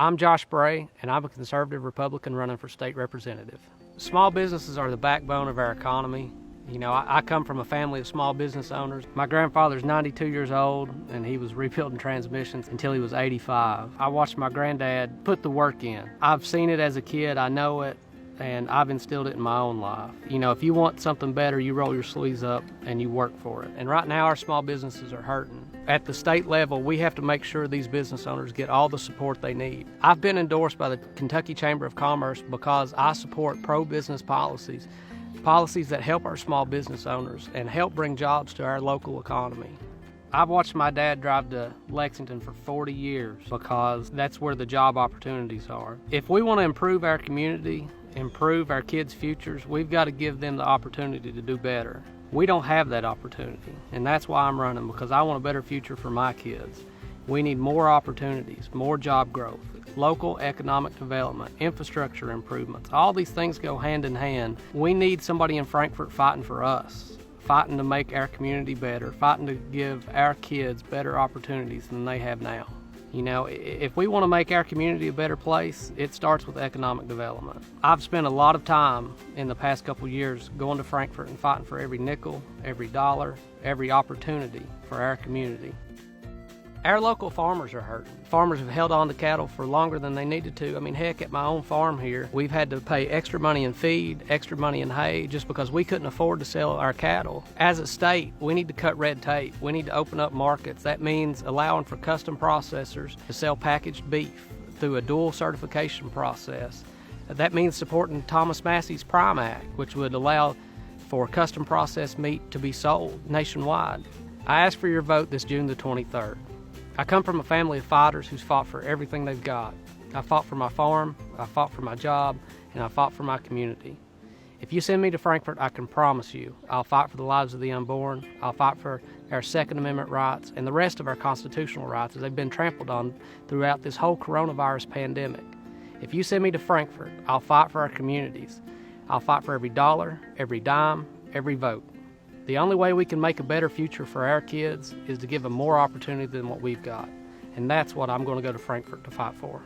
I'm Josh Bray, and I'm a conservative Republican running for state representative. Small businesses are the backbone of our economy. You know, I come from a family of small business owners. My grandfather's 92 years old, and he was rebuilding transmissions until he was 85. I watched my granddad put the work in. I've seen it as a kid, I know it, and I've instilled it in my own life. You know, if you want something better, you roll your sleeves up and you work for it. And right now, our small businesses are hurting. At the state level, we have to make sure these business owners get all the support they need. I've been endorsed by the Kentucky Chamber of Commerce because I support pro-business policies that help our small business owners and help bring jobs to our local economy. I've watched my dad drive to Lexington for 40 years because that's where the job opportunities are. If we want to improve our community, improve our kids' futures, we've got to give them the opportunity to do better. We don't have that opportunity, and that's why I'm running, because I want a better future for my kids. We need more opportunities, more job growth, local economic development, infrastructure improvements. All these things go hand in hand. We need somebody in Frankfort fighting for us, fighting to make our community better, fighting to give our kids better opportunities than they have now. You know, if we want to make our community a better place, it starts with economic development. I've spent a lot of time in the past couple of years going to Frankfort and fighting for every nickel, every dollar, every opportunity for our community. Our local farmers are hurting. Farmers have held on to cattle for longer than they needed to. I mean, heck, at my own farm here, we've had to pay extra money in feed, extra money in hay, just because we couldn't afford to sell our cattle. As a state, we need to cut red tape. We need to open up markets. That means allowing for custom processors to sell packaged beef through a dual certification process. That means supporting Thomas Massey's Prime Act, which would allow for custom processed meat to be sold nationwide. I ask for your vote this June the 23rd. I come from a family of fighters who's fought for everything they've got. I fought for my farm, I fought for my job, and I fought for my community. If you send me to Frankfort, I can promise you I'll fight for the lives of the unborn, I'll fight for our Second Amendment rights and the rest of our constitutional rights as they've been trampled on throughout this whole coronavirus pandemic. If you send me to Frankfort, I'll fight for our communities. I'll fight for every dollar, every dime, every vote. The only way we can make a better future for our kids is to give them more opportunity than what we've got. And that's what I'm going to go to Frankfort to fight for.